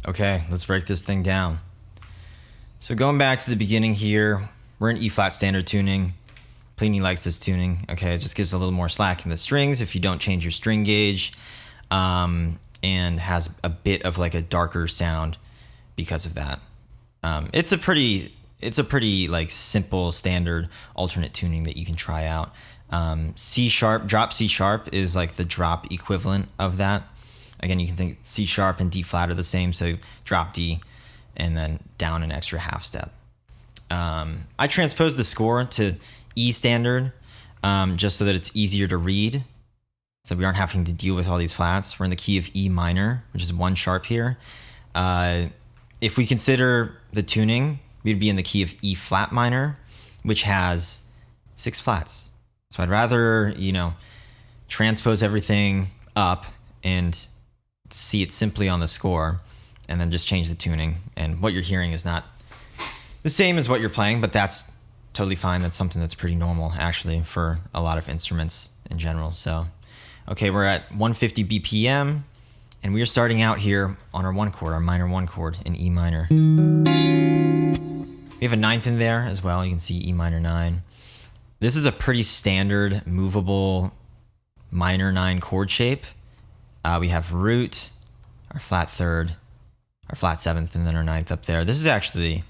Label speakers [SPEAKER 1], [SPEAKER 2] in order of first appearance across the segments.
[SPEAKER 1] Okay, let's break this thing down. So going back to the beginning here, we're in E flat standard tuning. Plini likes this tuning. Okay, it just gives a little more slack in the strings if you don't change your string gauge, and has a bit of like a darker sound because of that. It's a pretty like simple standard alternate tuning that you can try out. C sharp, drop C sharp is like the drop equivalent of that. Again, you can think C sharp and D flat are the same, so drop D and then down an extra half step. I transposed the score to E standard just so that it's easier to read, so we aren't having to deal with all these flats. We're in the key of E minor, which is 1 sharp here. If we consider the tuning, we'd be in the key of E flat minor, which has 6 flats. So I'd rather, transpose everything up and see it simply on the score and then just change the tuning. And what you're hearing is not the same as what you're playing, but that's totally fine. That's something that's pretty normal actually for a lot of instruments in general. So, okay, we're at 150 BPM and we are starting out here on our 1 chord, our minor 1 chord in E minor. We have a 9th in there as well. You can see E minor 9. This is a pretty standard movable minor 9 chord shape. We have root, our flat 3rd, our flat 7th, and then our 9th up there. This is actually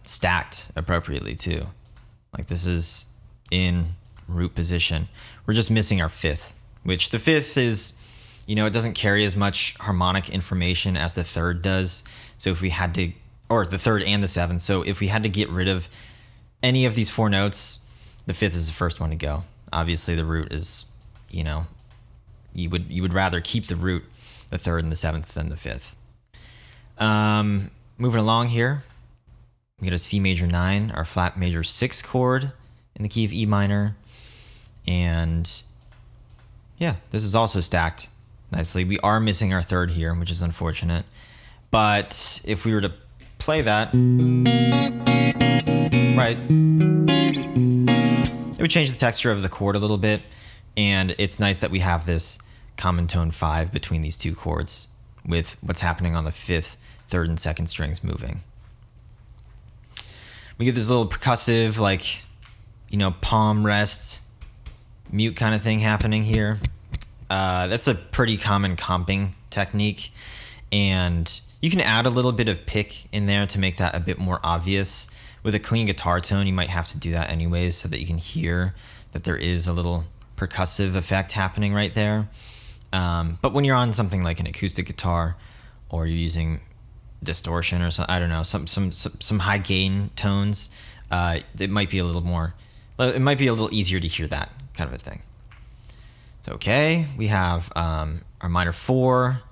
[SPEAKER 1] stacked appropriately too. Like this is in root position. We're just missing our 5th, which the 5th is, it doesn't carry as much harmonic information as the 3rd does. So if we had to, or the 3rd and the 7th, so if we had to get rid of any of these 4 notes, the 5th is the first one to go. Obviously the root is, you would rather keep the root, the 3rd and the 7th than the 5th. Moving along here, we get a C major 9, our flat major 6 chord in the key of E minor. And yeah, this is also stacked nicely. We are missing our 3rd here, which is unfortunate. But if we were to play that, right, it would change the texture of the chord a little bit. And it's nice that we have this common tone 5 between these 2 chords with what's happening on the 5th, 3rd, and 2nd strings moving. We get this little percussive, like, palm rest, mute kind of thing happening here. That's a pretty common comping technique. And you can add a little bit of pick in there to make that a bit more obvious. With a clean guitar tone, you might have to do that anyways so that you can hear that there is a little percussive effect happening right there. But when you're on something like an acoustic guitar or you're using distortion or some, I don't know, some high gain tones, it might be a little easier to hear that kind of a thing. So, okay, we have our minor 4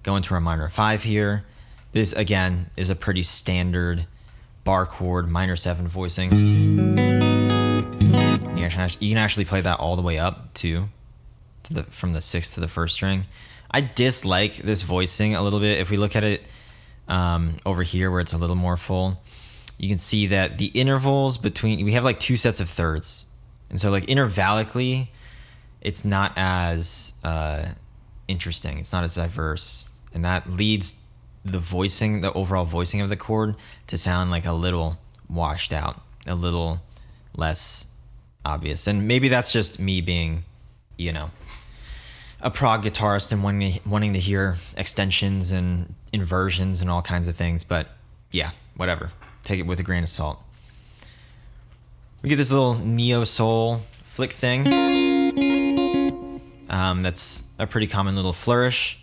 [SPEAKER 1] going to our minor 5 here. This again is a pretty standard bar chord, minor 7 voicing. You can actually play that all the way up from the 6th to the 1st string. I dislike this voicing a little bit. If we look at it over here where it's a little more full, you can see that the intervals between, we have like 2 sets of 3rds. And so like intervallically, it's not as interesting. It's not as diverse. And that leads the overall voicing of the chord to sound like a little washed out, a little less obvious. And maybe that's just me being, a prog guitarist and wanting to hear extensions and inversions and all kinds of things. But yeah, whatever. Take it with a grain of salt. We get this little neo-soul flick thing. That's a pretty common little flourish.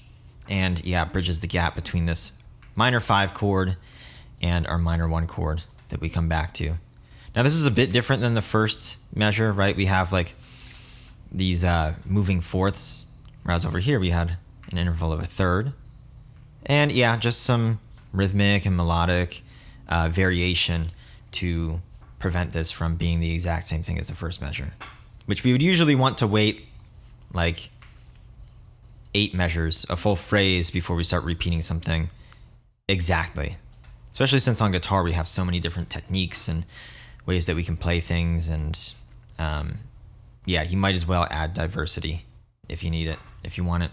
[SPEAKER 1] And yeah, it bridges the gap between this minor 5 chord and our minor 1 chord that we come back to. Now this is a bit different than the first measure, right? We have like these moving fourths, whereas over here we had an interval of a 3rd. And yeah, just some rhythmic and melodic variation to prevent this from being the exact same thing as the first measure, which we would usually want to wait like 8 measures, a full phrase, before we start repeating something exactly. Especially since on guitar we have so many different techniques and ways that we can play things, and yeah, you might as well add diversity if you need it, if you want it.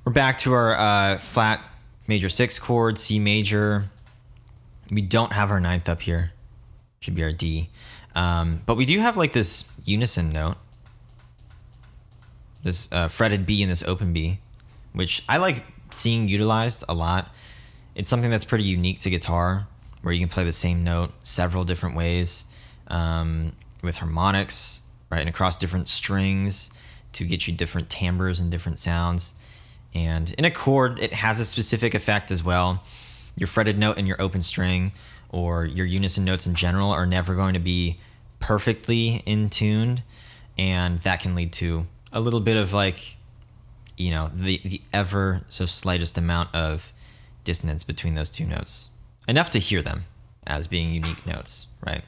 [SPEAKER 1] We're back to our flat major 6 chord, C major. We don't have our 9th up here. Should be our D. But we do have like this unison note, this fretted B and this open B, which I like seeing utilized a lot. It's something that's pretty unique to guitar, where you can play the same note several different ways with harmonics, right, and across different strings to get you different timbres and different sounds. And in a chord, it has a specific effect as well. Your fretted note and your open string, or your unison notes in general, are never going to be perfectly in tuned, and that can lead to a little bit of like, you know, the ever so slightest amount of dissonance between those two notes, enough to hear them as being unique notes, right?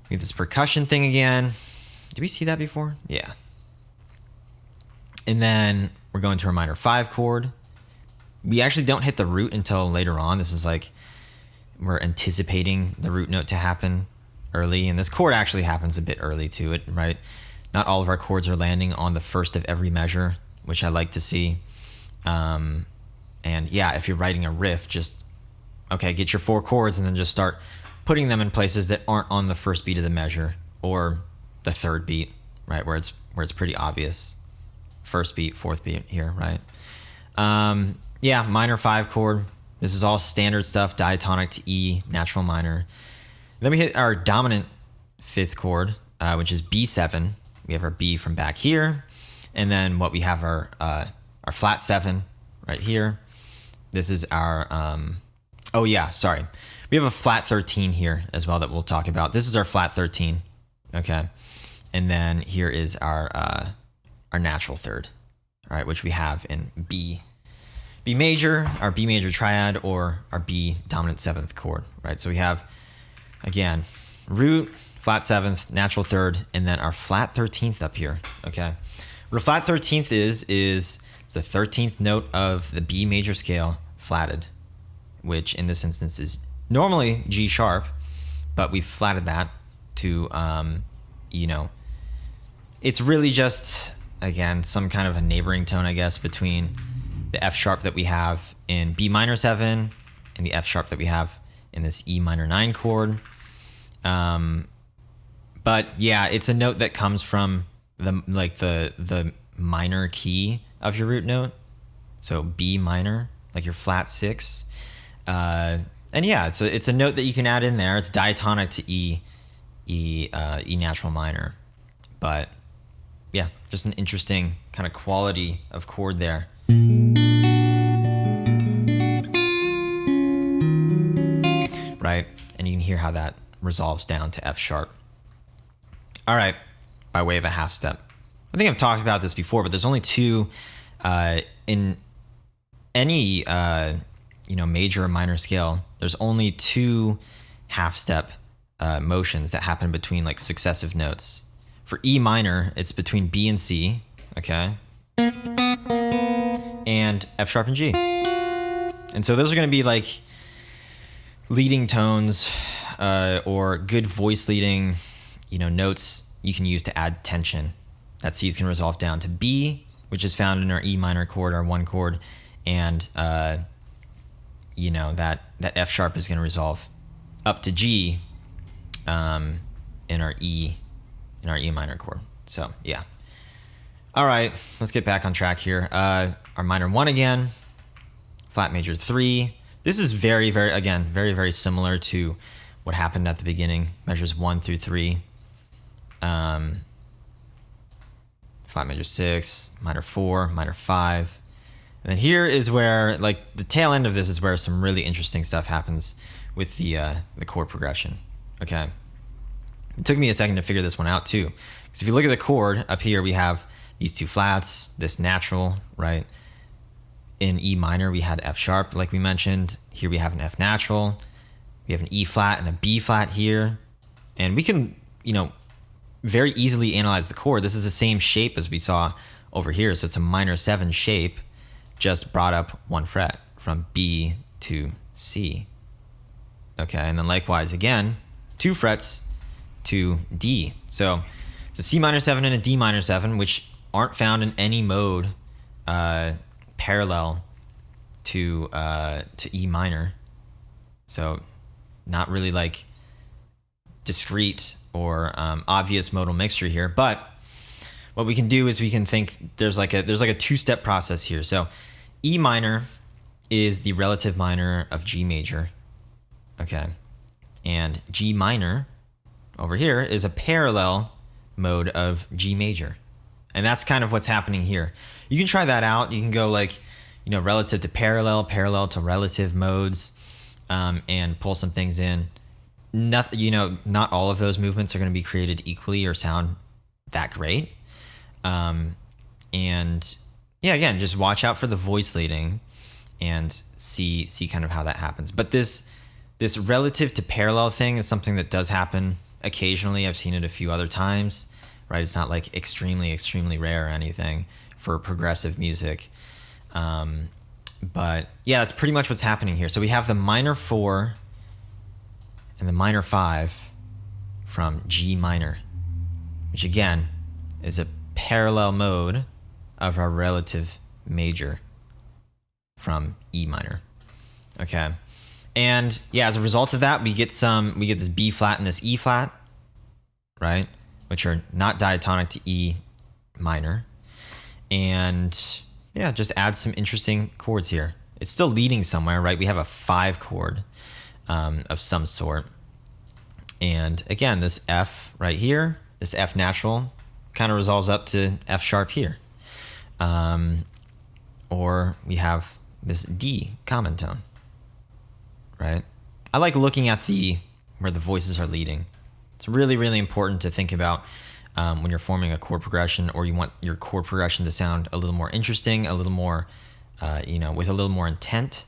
[SPEAKER 1] We get this percussion thing again. Did we see that before? Yeah. And then we're going to our minor 5 chord. We actually don't hit the root until later on. This is like we're anticipating the root note to happen early, and this chord actually happens a bit early to it, right? Not all of our chords are landing on the first of every measure, which I like to see. And yeah, if you're writing a riff, just, okay, get your 4 chords and then just start putting them in places that aren't on the first beat of the measure or the 3rd beat, right? Where it's pretty obvious. 1st beat, 4th beat here, right? Yeah, minor 5 chord. This is all standard stuff, diatonic to E, natural minor. Then we hit our dominant 5th chord, which is B7. We have our B from back here. And then what we have our flat 7 right here. This is our, oh yeah, sorry. We have a flat 13 here as well that we'll talk about. This is our flat 13, okay? And then here is our natural 3rd, all right, which we have in B major, our B major triad, or our B dominant 7th chord, right? So we have, again, root, flat 7th, natural 3rd, and then our flat 13th up here, okay? What a flat 13th is it's the 13th note of the B major scale flatted, which in this instance is normally G sharp, but we flatted that to, you know, it's really just, again, some kind of a neighboring tone, I guess, between the F sharp that we have in B minor 7 and the F sharp that we have in this E minor 9 chord. But yeah, it's a note that comes from the minor key of your root note. So B minor, like your flat 6. And yeah, it's a note that you can add in there. It's diatonic to E natural minor. But yeah, just an interesting kind of quality of chord there. Right? And you can hear how that resolves down to F sharp. All right, by way of a half step. I think I've talked about this before, but there's only 2 in any major or minor scale. There's only 2 half step motions that happen between like successive notes. For E minor, it's between B and C, okay, and F sharp and G. And so those are going to be like leading tones or good voice leading, notes you can use to add tension. That C is going to resolve down to B, which is found in our E minor chord, our 1 chord, and that F sharp is going to resolve up to G in our E minor chord. So yeah. All right, let's get back on track here. Our minor 1 again, flat major 3. This is very, very, again, very, very similar to what happened at the beginning, measures 1 through 3. Flat major 6, minor 4, minor 5. And then here is where, like, the tail end of this is where some really interesting stuff happens with the chord progression, okay? It took me a second to figure this one out too. Because if you look at the chord up here, we have these 2 flats, this natural, right? In E minor, we had F sharp, like we mentioned. Here we have an F natural. We have an E flat and a B flat here. And we can, you know, very easily analyze the chord. This is the same shape as we saw over here. So it's a minor 7 shape, just brought up 1 fret from B to C. Okay, and then likewise again, 2 frets to D. So it's a C minor 7 and a D minor 7, which aren't found in any mode parallel to E minor. So not really like discrete or obvious modal mixture here. But what we can do is we can think there's like a 2-step process here. So E minor is the relative minor of G major. Okay. And G minor over here is a parallel mode of G major. And that's kind of what's happening here. You can try that out. You can go like, you know, relative to parallel, parallel to relative modes, and pull some things in. Not, you know, not all of those movements are going to be created equally or sound that great. And yeah, again, just watch out for the voice leading and see kind of how that happens. But this relative to parallel thing is something that does happen occasionally. I've seen it a few other times, right? It's not like extremely, extremely rare or anything for progressive music. But yeah, that's pretty much what's happening here. So we have the minor 4 and the minor 5 from G minor, which again is a parallel mode of our relative major from E minor. Okay. And yeah, as a result of that, we get this B flat and this E flat, right? Which are not diatonic to E minor. And yeah, just add some interesting chords here. It's still leading somewhere, right? We have a 5 chord of some sort. And again, this F right here, this F natural, kind of resolves up to F sharp here. Or we have this D common tone, right? I like looking at where the voices are leading. It's really, really important to think about when you're forming a chord progression, or you want your chord progression to sound a little more interesting, a little more, you know, with a little more intent.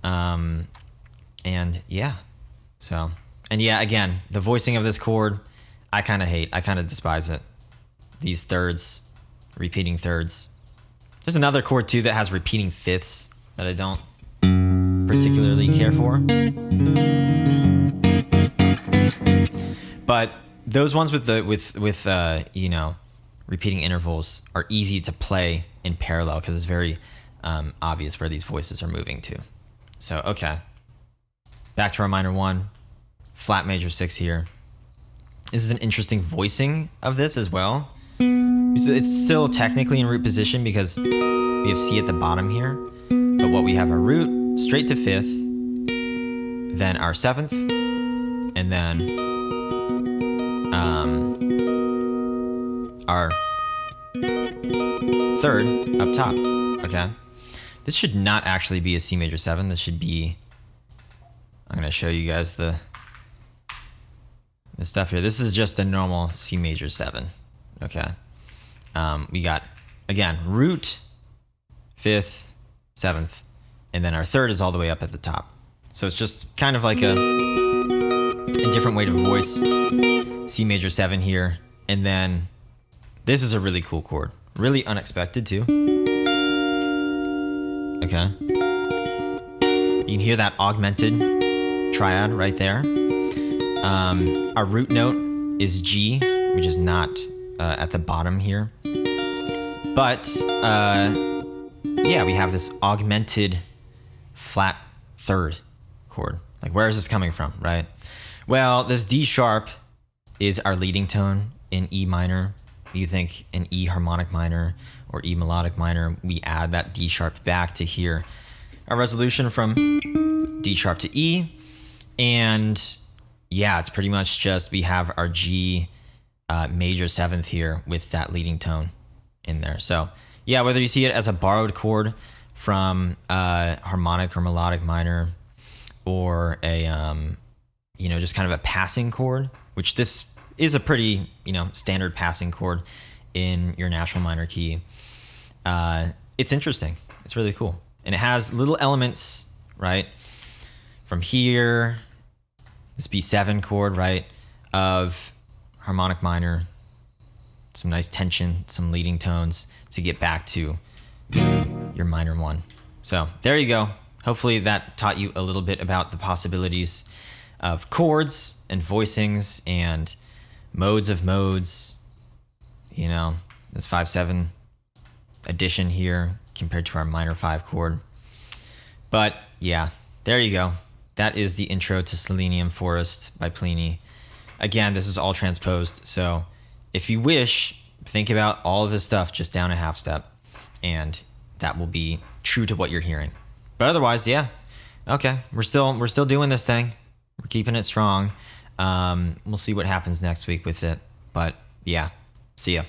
[SPEAKER 1] And yeah, so, and yeah, again, the voicing of this chord, I kind of hate, I kind of despise it. These thirds, repeating thirds. There's another chord too that has repeating fifths that I don't particularly care for. But those ones with you know, repeating intervals are easy to play in parallel because it's very obvious where these voices are moving to. So okay, back to our minor 1, flat major 6 here. This is an interesting voicing of this as well. It's still technically in root position because we have C at the bottom here, but what we have our root straight to 5th, then our 7th, and then our 3rd up top. Okay, this should not actually be a C major 7. This should be, I'm going to show you guys the stuff here. This is just a normal C major 7. Okay, we got, again, root, 5th, 7th, and then our 3rd is all the way up at the top. So it's just kind of like a different way to voice C major 7 here. And then this is a really cool chord, really unexpected too. Okay, you can hear that augmented triad right there. Our root note is G, which is not at the bottom here. But yeah, we have this augmented flat 3rd chord. Like, where is this coming from, right? Well, this D sharp is our leading tone in E minor. You think in E harmonic minor or E melodic minor, we add that D sharp back to hear a resolution from D sharp to E. And yeah, it's pretty much just we have our G major 7th here with that leading tone in there. So yeah, whether you see it as a borrowed chord from harmonic or melodic minor, or a you know, just kind of a passing chord, which this is a pretty, you know, standard passing chord in your natural minor key. It's interesting. It's really cool. And it has little elements, right? From here this B7 chord, right, of harmonic minor, some nice tension, some leading tones to get back to your minor 1. So there you go. Hopefully that taught you a little bit about the possibilities of chords and voicings and modes of modes. You know, this 5/7 addition here compared to our minor 5 chord. But yeah, there you go. That is the intro to Selenium Forest by Plini. Again, this is all transposed, so if you wish, think about all of this stuff just down a half step, and that will be true to what you're hearing. But otherwise, yeah, okay, we're still doing this thing. We're keeping it strong. We'll see what happens next week with it. But yeah, see ya.